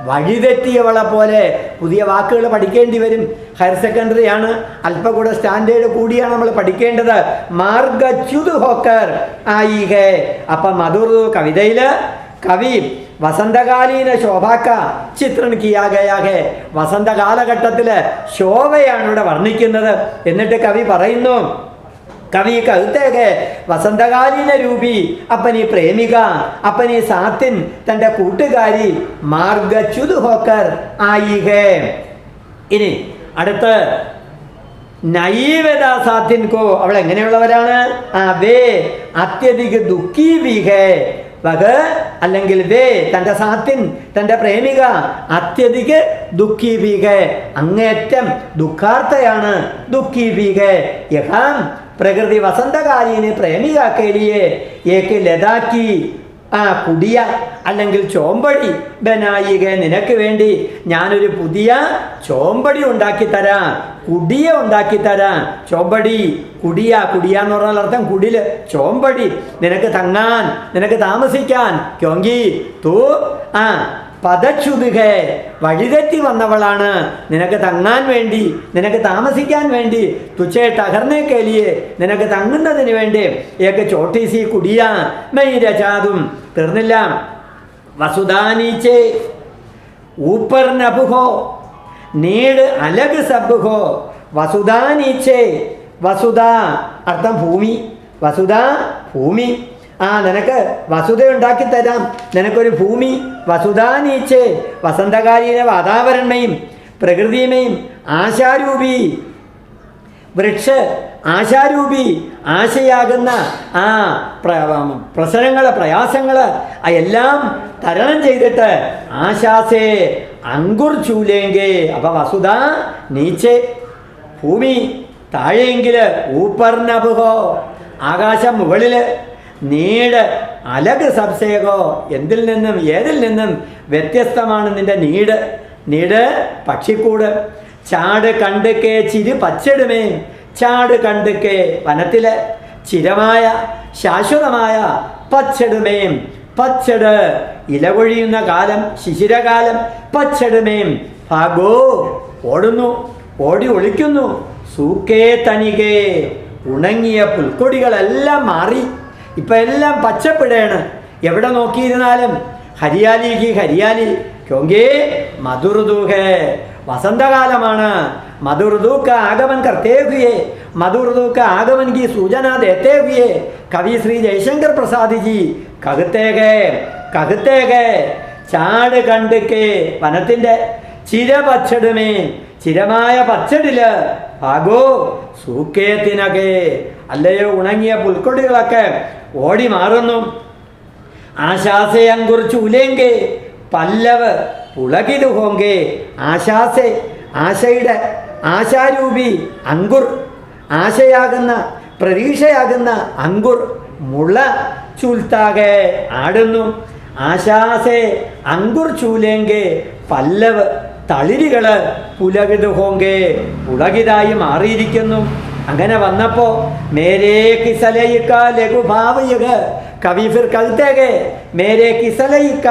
വഴിതെറ്റിയവളെ പോലെ. പുതിയ വാക്കുകൾ പഠിക്കേണ്ടി വരും. ഹയർ സെക്കൻഡറി ആണ്, അല്പം കൂടെ സ്റ്റാൻഡേർഡ് കൂടിയാണ് നമ്മൾ പഠിക്കേണ്ടത്. മാർഗച്യുത് ഹോക്കർ ആയി ഹേ. അപ്പം മധുർ കവിതയിൽ കവി വസന്തകാലീന ശോഭാക്ക ചിത്രം കിയാ ഗയാ ഹേ. വസന്ത കാലഘട്ടത്തില് ശോഭയാണ് ഇവിടെ വർണ്ണിക്കുന്നത്. എന്നിട്ട് കവി പറയുന്നു, കവി कहते വസന്തകാലീന രൂപി അപ്പനി പ്രേമിക, അപ്പനി സാത്തിൻ തൻ്റെ കൂട്ടുകാരി മാർഗച്യുത് ഹോക്കർ ആയി ഹേ. ഇനി അടുത്ത് നൈവദ സാത്തിൻ കോ, അവൾ എങ്ങനെയുള്ളവരാണ്? വേ അത്യധിക ദുഃഖി വി ഹേ. വക് അല്ലെങ്കിൽ വേ തൻ്റെ സാത്തിൻ, തൻ്റെ പ്രേമിക അത്യധിക ദുഃഖി ഭീകെ, അങ്ങേറ്റം ദുഃഖാർത്ഥയാണ്. ദുഃഖി ഭീകെ യഹാം പ്രകൃതി വസന്തകാലീന് പ്രേമിക കേലിയെ ഏക്ക് ലതാക്കി കുടിയ അല്ലെങ്കിൽ ചോമ്പടി ബനായിക, നിനക്ക് വേണ്ടി ഞാനൊരു പുതിയ ചോമ്പടി ഉണ്ടാക്കി തരാം, കുടിയ ഉണ്ടാക്കി തരാം. ചോമ്പടി കുടിയ, കുടിയ എന്ന് പറഞ്ഞാൽ അർത്ഥം കുടില്, ചോമ്പടി നിനക്ക് തങ്ങാൻ, നിനക്ക് താമസിക്കാൻ. ക്യോങ്കി തൂ പദച്ചുതുകെ, വഴിതെറ്റി വന്നവളാണ്, നിനക്ക് തങ്ങാൻ വേണ്ടി, നിനക്ക് താമസിക്കാൻ വേണ്ടി. തുച്ഛേ ടഹർനെ കേലിയെ, നിനക്ക് തങ്ങുന്നതിന് വേണ്ടി. ഏക്ക് ചോട്ടീസി കുടിയ മെയ്രചാതും, തീർന്നില്ല. വസുധാനീച്ചേ ഊപ്പർ നബുഹോ നീട് അലഗ് സബ്ഹോ. വസുധാനീച്ചേ, വസുധ അർത്ഥം ഭൂമി, വസുധ ഭൂമി. നിനക്ക് വസുധ ഉണ്ടാക്കി തരാം, നിനക്കൊരു ഭൂമി. വസുധാനീച്ചേ, വസന്തകാലീന വാതാവരണയും പ്രകൃതിയുമേയും ആശാരൂപി വൃക്ഷ, ആശാരൂപി ആശയാകുന്ന പ്രശ്നങ്ങൾ പ്രയാസങ്ങൾ എല്ലാം തരണം ചെയ്തിട്ട് ആശാസേ അങ്കുർ ചൂലേങ്കേ. അപ്പം വസുധ നീച്ചേ ഭൂമി, താഴെയെങ്കിൽ ഊപ്പർനബുഹോ ആകാശം മുകളിൽ, നീട് അലഗ് സബ്സേകോ എന്തിൽ നിന്നും ഏതിൽ നിന്നും വ്യത്യസ്തമാണ് നിന്റെ നീട്. നീട് പക്ഷിക്കൂട്. ചാട് കണ്ടുക്കേ ചിരു പച്ചടുമേ, ചാട് കണ്ടുക്കേ വനത്തിലെ ചിരമായ ശാശ്വതമായ പച്ചടുമേം, പച്ചട് ഇലകൊഴിയുന്ന കാലം, ശിശിരകാലം. പച്ചടുമേം ഭാഗോ ഓടുന്നു, ഓടി ഒളിക്കുന്നു. സൂക്കേ തനികേ ഉണങ്ങിയ പുൽക്കൊടികളെല്ലാം മാറി, ഇപ്പം എല്ലാം പച്ചപ്പിടയാണ്. എവിടെ നോക്കിയിരുന്നാലും ഹരിയാലിക്ക് ഹരിയാലി. ക്യോങ്കേ മധുർദൂഹേ, വസന്തകാലമാണ്. മധുർദൂക്ക ആഗമൻ കർത്തേ ഹുയേ, മധുർദൂക്ക ആഗമൻ की सूचना देते हुए कवि श्री जयशंकर प्रसाद जी कहते हैं ചാട് കണ്ടുക്കേ വനത്തിൻ്റെ ചിരപച്ചടുമേ, ചിരമായ പച്ചടില് ഭാഗോ സൂക്കേത്തിനകെ, അല്ലയോ ഉണങ്ങിയ പുൽക്കൊടികളൊക്കെ ഓടി മാറുന്നു. ആശാസെ അങ്കുർ ചൂലേങ്കേ പല്ലവ് പുളകിത് ഹോങ്കേ. ആശാസെ ആശയുടെ ആശാരൂപി അങ്കുർ, ആശയാകുന്ന പ്രതീക്ഷയാകുന്ന അങ്കുർ മുള ചൂൽത്താകെ ആടുന്നു. ആശാസെ അങ്കുർ ചൂലേങ്കേ പല്ലവ് തളിരുകൾ പുലകിത് ഹോങ്കേ പുളകിതായി മാറിയിരിക്കുന്നു. അങ്ങനെ വന്നപ്പോൾ മേരേ കിസലയിക്ക ലഘുഭാവയുക കവി ഫിർ കൽത്തേകെ മേരേ കിസലയിക്ക,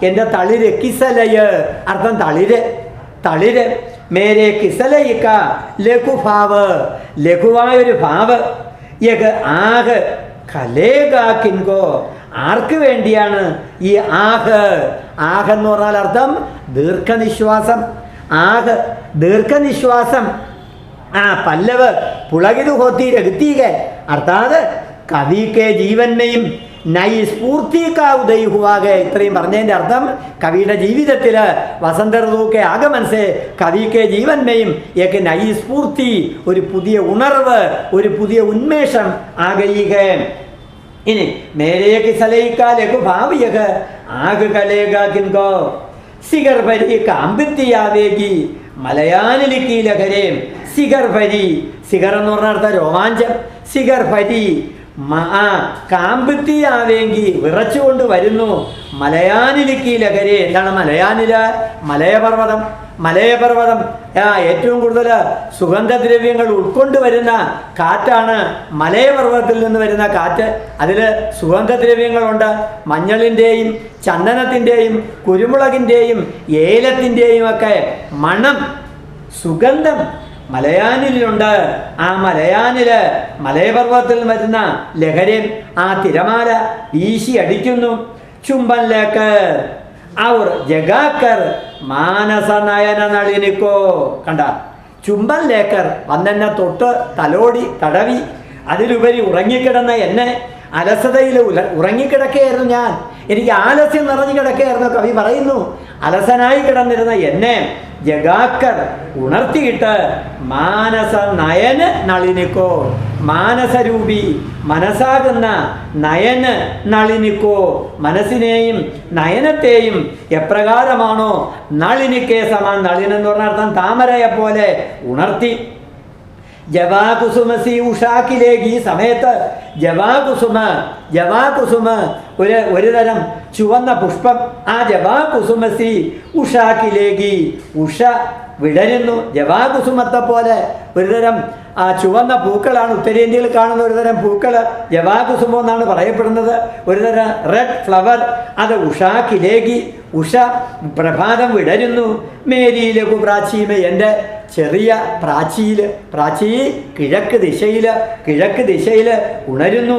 എൻ്റെ തളിര്, കിസലയ് അർത്ഥം തളിര്, തളിര്. മേരേ കിസലയിക്ക ലഘുഭാവ്, ലഘുവായൊരു ഭാവ്. യഗ് ആഹ് കലേഗാക്കിൻകോ, ആർക്ക് വേണ്ടിയാണ് ഈ ആഹ്? ആഹ് എന്ന് പറഞ്ഞാൽ അർത്ഥം ദീർഘനിശ്വാസം. ആഹ് ദീർഘനിശ്വാസം. പല്ലവ് പുളകിത് ഹോത്തി രഗത്തീകെ, അർത്ഥാത് കവി കെ ജീവന്മയും നൈ സ്ഫൂർത്തി കാ ഉദയ ഹുവാകെ. ഇത്രയും പറഞ്ഞതിൻ്റെ അർത്ഥം കവിയുടെ ജീവിതത്തിൽ വസന്ത ഋതുക്കെ ആഗമൻസെ കവി കെ ജീവന്മയും ഏക്ക് നൈ സ്ഫൂർത്തി, ഒരു പുതിയ ഉണർവ്, ഒരു പുതിയ ഉന്മേഷം ആകയുക. ഇനി മേരേ കിസലയിക്കാ ലഘുഭാവിയക ആഗ് കലേഗാ കിൻകോ സിഗർ ഭരി കാമ്പിത്തിയാവേഗി മലയാനിലിക്കി ലഹരേ. സിഗർ ഭരി, സിഗർ എന്ന് പറഞ്ഞ അർത്ഥം രോമാഞ്ചം. സിഗർ ഭരി കാമ്പിത്തിയാവേങ്കി വിറച്ചുകൊണ്ട് വരുന്നു. മലയാനിലിക്കി ലഹരേ. എന്താണ് മലയാനില്? മലയപർവ്വതം. മലയപർവ്വതം ഏറ്റവും കൂടുതൽ സുഗന്ധദ്രവ്യങ്ങൾ ഉൾക്കൊണ്ടുവരുന്ന കാറ്റാണ് മലയപർവ്വതത്തിൽ നിന്ന് വരുന്ന കാറ്റ്. അതിൽ സുഗന്ധദ്രവ്യങ്ങളുണ്ട്. മഞ്ഞളിൻ്റെയും ചന്ദനത്തിൻ്റെയും കുരുമുളകിൻ്റെയും ഏലത്തിൻ്റെയും ഒക്കെ മണം, സുഗന്ധം മലയാനിലുണ്ട്. ആ മലയാനില് മലയപർവ്വതത്തിൽ വരുന്ന ലഹരി തിരമാല വീശി അടിക്കുന്നു. ചുംബനിലേക്ക് ഔർ ജഗാക്കർ മാനസ നയന നളിനിക്കോ. കണ്ട, ചുംബൻ ലേക്കർ വന്നെന്നെ തൊട്ട് തലോടി തടവി. അതിലുപരി ഉറങ്ങിക്കിടന്ന എന്നെ, അലസതയിൽ ഉറങ്ങിക്കിടക്കുകയായിരുന്നു ഞാൻ, എനിക്ക് ആലസ്യം നിറഞ്ഞു കിടക്കുകയായിരുന്നു. കവി പറയുന്നു, അലസനായി കിടന്നിരുന്ന എന്നെ ജഗാക്കർ ഉണർത്തിയിട്ട് മാനസ നയന് നളിനിക്കോ, മാനസരൂപി മനസ്സാകുന്ന നയന് നളിനിക്കോ, മനസ്സിനെയും നയനത്തെയും എപ്രകാരമാണോ നളിനിക്കേ സമാൻ, നളിനെന്ന് പറഞ്ഞ അർത്ഥം താമരയെ പോലെ ഉണർത്തി. ജവാകുസുമസി ഉഷാക്കിലേക്ക് ഈ സമയത്ത് ജവാകുസുമ ഒരു തരം ചുവന്ന പുഷ്പം. ആ ജവാകുസുമസി ഉഷാക്കിലേക്ക് ഉഷ വിടരുന്നു. ജവാകുസുമത്തെ പോലെ ഒരുതരം ആ ചുവന്ന പൂക്കളാണ് ഉത്തരേന്ത്യയിൽ കാണുന്ന ഒരുതരം പൂക്കൾ. ജവാകുസുമം എന്നാണ് പറയപ്പെടുന്നത്. ഒരുതരം റെഡ് ഫ്ലവർ. അത് ഉഷാക്കിലേക്ക് ഉഷ പ്രഭാതം വിടരുന്നു. മേരി ലഘു പ്രാചീമ എൻ്റെ ചെറിയ പ്രാചീ കിഴക്ക് ദിശയിൽ ഉണരുന്നു,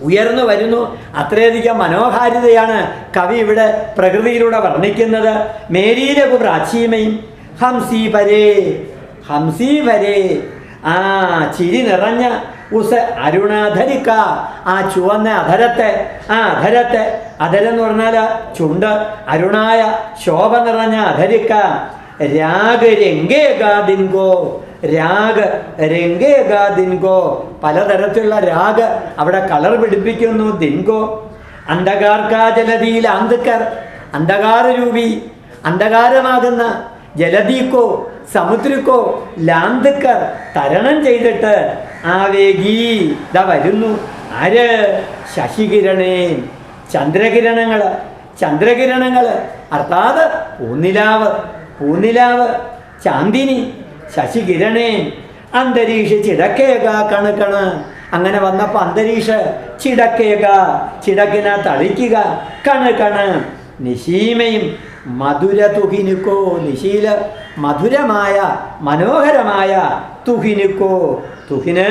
ഉയർന്നു വരുന്നു. അത്രയധികം മനോഹാരിതയാണ് കവി ഇവിടെ പ്രകൃതിയിലൂടെ വർണ്ണിക്കുന്നത്. മേരി ലഘു പ്രാചീമയും ഹംസീ പരേ ആ ചിരി നിറഞ്ഞ ഉസ് അരുണാധരിക്ക ആ ചുവന്ന അധരത്തെ അധരം എന്ന് പറഞ്ഞാൽ ചുണ്ട്, അരുണായ ശോഭ നിറഞ്ഞ അധരിക്ക. രാഗ് രംഗേഗാദിൻഗോ പലതരത്തിലുള്ള രാഗ് അവിടെ കളർ പിടിപ്പിക്കുന്നു. ദിൻഗോ അന്ധകാർക്കാജലതിയിൽ അന്ധകാരരൂപി അന്ധകാരമാകുന്ന ജലദീക്കോ സമുദ്രക്കോ ലാന്തക്കർ തരണം ചെയ്തിട്ട് ആവേഗീ ഇതാ വരുന്നു. ആര്? ശശികിരണേ ചന്ദ്രകിരണങ്ങൾ അർത്ഥാത് പൂനിലാവ് ചാന്ദിനി ശശികിരണേ അന്തരീക്ഷ ചിടക്കേക കണക്കണ്. അങ്ങനെ വന്നപ്പോൾ അന്തരീക്ഷ ചിടക്കിന തളിക്കുക കണ് നിശീമയും മധുര തുഹിനുക്കോ നിശീല മധുരമായ മനോഹരമായ തുഹിന്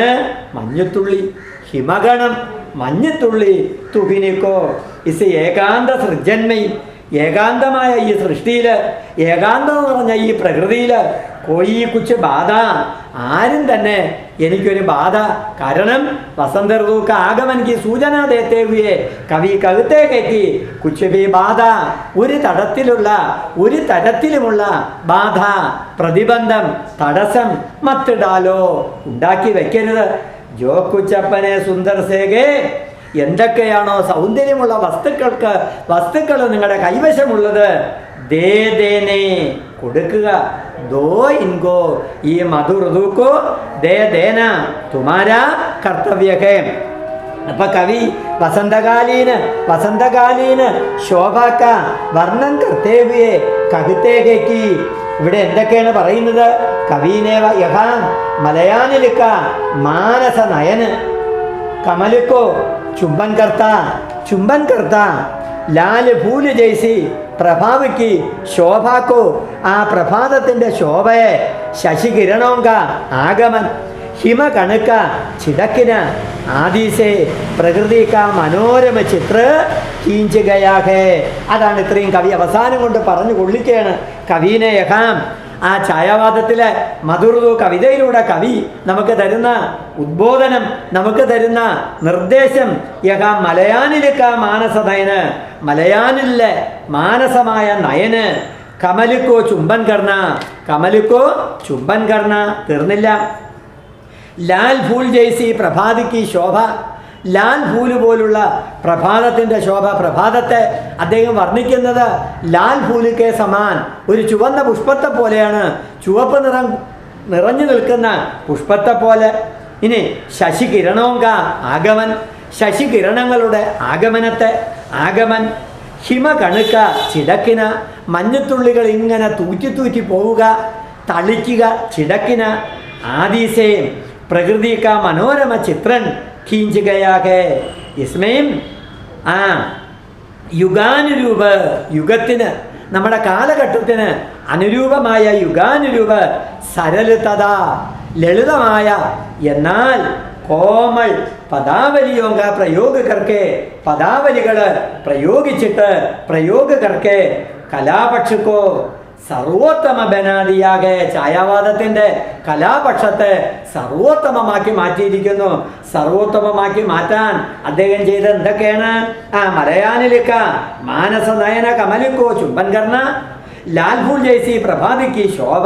മഞ്ഞുത്തുള്ളി ഹിമഗണം മഞ്ഞുത്തുള്ളി തുഹിനുക്കോ ഇസ് ഏകാന്ത സൃജന്മയും ഏകാന്തമായ ഈ സൃഷ്ടിയിൽ ഏകാന്തം എന്ന് പറഞ്ഞ ഈ പ്രകൃതിയിൽ കോയി കുച്ച് ബാധ ആരും തന്നെ എനിക്കൊരു ബാധ. കാരണം വസന്ത ഋതുക്ക് ആഗമനിക്ക് സൂചന ദേത്തെ ഹുയെ കവി കവിത്തെ കയറ്റി കുച്ച് ഭി ബാധ ഒരു തരത്തിലുമുള്ള ബാധ പ്രതിബന്ധം തടസ്സം മത്തിടാലോ ഉണ്ടാക്കി വെക്കരുത്. ജോ കുച്ചപ്പനെ സുന്ദർ സേകേ എന്തൊക്കെയാണോ സൗന്ദര്യമുള്ള വസ്തുക്കൾ നിങ്ങളുടെ കൈവശമുള്ളത് ദേനെ കൊടുക്കുക. ദോ ഇൻകോ ഈ മധുഋതുക്കോ ദേന തുമാരാ കർത്തവ്യഹേ. അപ്പൊ കവി വസന്തകാലീന് ശോഭാക്ക വർണ്ണം കർത്തേവ്യേ കവിത്തേകി. ഇവിടെ എന്തൊക്കെയാണ് പറയുന്നത്? കവീനേവ യഹാം മലയാനിലിക്ക മാനസ നയന് കമലിക്കോ ചുംബൻ കർത്ത ലാൽ ഫൂല് ജയ്സി പ്രഭാവിക്ക് ശോഭാക്കോ ആ പ്രഭാതത്തിൻ്റെ ശോഭയെ ശശികിരണോങ്ക ആഗമൻ ഹിമ കണുക്ക ചിടക്കിന ആദീസേ പ്രകൃതിക്ക മനോരമ ചിത്ര കീഞ്ചുകയാകെ. അതാണ് ഇത്രയും കവി അവസാനം കൊണ്ട് പറഞ്ഞു കൊള്ളിക്കുകയാണ്. കവീനെ യഹാം ആ ഛായാവാദത്തിലെ മധുർദു കവിതയിലൂടെ കവി നമുക്ക് തരുന്ന ഉദ്ബോധനം, നമുക്ക് തരുന്ന നിർദ്ദേശം യഹാം മലയാനിലിക്ക മാനസനയന് മലയാനിലെ മാനസമായ നയന് കമലിക്കോ ചുംബൻ കർണ തീർന്നില്ല. ലാൽ ഫൂൽ ജയ്സി പ്രഭാതിക്ക് ശോഭ. ലാൽ ഫൂല് പോലുള്ള പ്രഭാതത്തിൻ്റെ ശോഭ. പ്രഭാതത്തെ അദ്ദേഹം വർണ്ണിക്കുന്നത് ലാൽ ഫൂലിക്കെ സമാൻ ഒരു ചുവന്ന പുഷ്പത്തെ പോലെയാണ്. ചുവപ്പ് നിറഞ്ഞു നിൽക്കുന്ന പുഷ്പത്തെ പോലെ. ഇനി ശശികിരണോങ്ക ആഗമൻ ശശികിരണങ്ങളുടെ ആഗമൻ ഹിമ കണുക്ക ചിടക്കിന മഞ്ഞുത്തുള്ളികൾ ഇങ്ങനെ തൂറ്റി പോവുക തളിക്കുക ചിടക്കിന ആദീസേ പ്രകൃതിക്ക മനോരമ ചിത്രൻ ഖീഞ്ചുകയാകെ. ഇസ്മയും യുഗാനുരൂപ യുഗത്തിന് നമ്മുടെ കാലഘട്ടത്തിന് അനുരൂപമായ യുഗാനുരൂപ സരലത ലളിതമായ എന്നാൽ കോമൾ പദാവലിയോഗ പ്രയോഗകർക്ക് പദാവലികൾ പ്രയോഗിച്ചിട്ട് പ്രയോഗകർക്ക് കലാപക്ഷക്കോ സർവോത്തമ ബനാദിയാകെ ഛായാവാദത്തിൻ്റെ കലാപക്ഷത്തെ സർവോത്തമമാക്കി മാറ്റിയിരിക്കുന്നു. സർവോത്തമമാക്കി മാറ്റാൻ അദ്ദേഹം ചെയ്ത് എന്തൊക്കെയാണ്? മലയാനിലിക്ക മാനസ നയന കമലിക്കോ ചുംബൻ കർണ ലാൽ ഫൂൽ ജയ്സി പ്രഭാതിക്ക് ശോഭ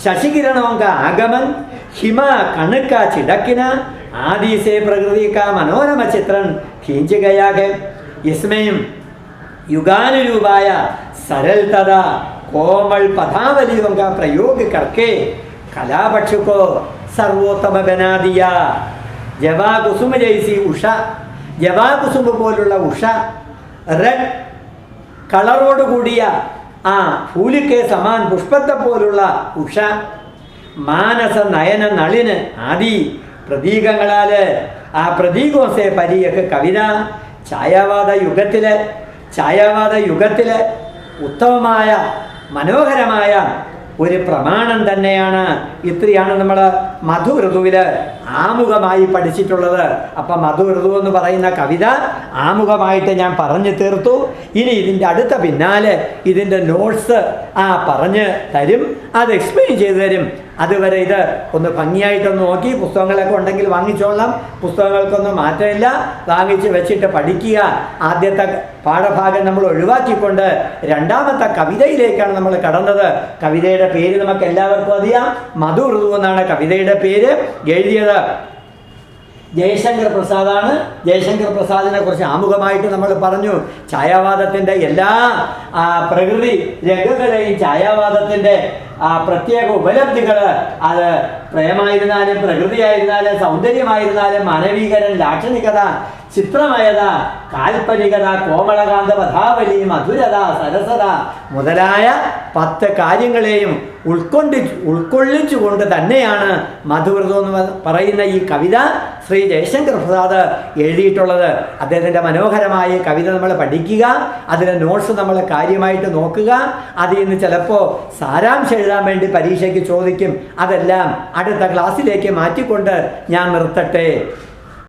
ശശികിരണോങ്ക ആഗമൻ ഹിമ കണുക്ക ചിടക്കിന ആദീസേ പ്രകൃതിക്ക മനോരമ ചിത്രൻ ഖീഞ്ചുകയാകെ. ഇസ്മയും യുഗാനുരൂപായ सरलता कोमल पदावलियों का प्रयोग करके कलापक्ष को സർവോത്തമ ബനാദിയ. ജവാകുസുമ ജൈസി ഉഷ, ജവാകുസുമ പോലുള്ള ഉഷ, റെഡ് കളറോട് കൂടിയ ആ ഫൂലിക്കെ സമാൻ പുഷ്പത്തെ പോലുള്ള ഉഷ, മാനസ നയന നളിന് ആദി പ്രതീകങ്ങളാൽ ആ പ്രതീകോസെ പരിയൊക്കെ കവിത ഛായാവാദ യുഗത്തിലെ ഉത്തമമായ മനോഹരമായ ഒരു പ്രമാണം തന്നെയാണ്. ഇത്രയാണ് നമ്മൾ മധു ഋതുവിൽ ആമുഖമായി പഠിച്ചിട്ടുള്ളത്. അപ്പം മധു ഋതു എന്ന് പറയുന്ന കവിത ആമുഖമായിട്ട് ഞാൻ പറഞ്ഞു തീർത്തു. ഇനി ഇതിൻ്റെ അടുത്ത പിന്നാലെ ഇതിൻ്റെ നോട്ട്സ് പറഞ്ഞ് തരും, അത് എക്സ്പ്ലെയിൻ ചെയ്തു തരും. അതുവരെ ഇത് ഒന്ന് ഭംഗിയായിട്ടൊന്ന് നോക്കി, പുസ്തകങ്ങളൊക്കെ ഉണ്ടെങ്കിൽ വാങ്ങിച്ചോളാം, പുസ്തകങ്ങൾക്കൊന്നും മാറ്റമില്ല, വാങ്ങിച്ച് വെച്ചിട്ട് പഠിക്കുക. ആദ്യത്തെ പാഠഭാഗം നമ്മൾ ഒഴിവാക്കിക്കൊണ്ട് രണ്ടാമത്തെ കവിതയിലേക്കാണ് നമ്മൾ കടന്നത്. കവിതയുടെ പേര് നമുക്ക് എല്ലാവർക്കും അറിയാം, മധു ഋതു എന്നാണ് കവിതയുടെ പേര്. എഴുതിയത് ജയശങ്കർ പ്രസാദാണ്. ജയശങ്കർ പ്രസാദിനെ കുറിച്ച് ആമുഖമായിട്ട് നമ്മൾ പറഞ്ഞു. ഛായാവാദത്തിൻ്റെ എല്ലാ പ്രകൃതി രംഗങ്ങളെയും ഛായാവാദത്തിൻ്റെ പ്രത്യേക ഉപലബ്ധികൾ, അത് പ്രേമായിരുന്നാലും പ്രകൃതിയായിരുന്നാലും സൗന്ദര്യമായിരുന്നാലും മാനവീകരൻ, ലാക്ഷണികത, ചിത്രമയത, കാൽപ്പനികത, കോമളകാന്ത, പഥാവലി, മധുരത, സരസത മുതലായ 10 കാര്യങ്ങളെയും ഉൾക്കൊള്ളിച്ചുകൊണ്ട് തന്നെയാണ് മധുവൃതം എന്ന് പറയുന്ന ഈ കവിത ശ്രീ ജയശങ്കർ പ്രസാദ് എഴുതിയിട്ടുള്ളത്. അദ്ദേഹത്തിൻ്റെ മനോഹരമായ കവിത നമ്മൾ പഠിക്കുക, അതിലെ നോട്ട്സ് നമ്മൾ കാര്യമായിട്ട് നോക്കുക. അതിൽ നിന്ന് ചിലപ്പോൾ സാരാംശം എഴുതാൻ വേണ്ടി പരീക്ഷയ്ക്ക് ചോദിക്കും. അതെല്ലാം അടുത്ത ക്ലാസ്സിലേക്ക് മാറ്റിക്കൊണ്ട് ഞാൻ നിർത്തട്ടെ.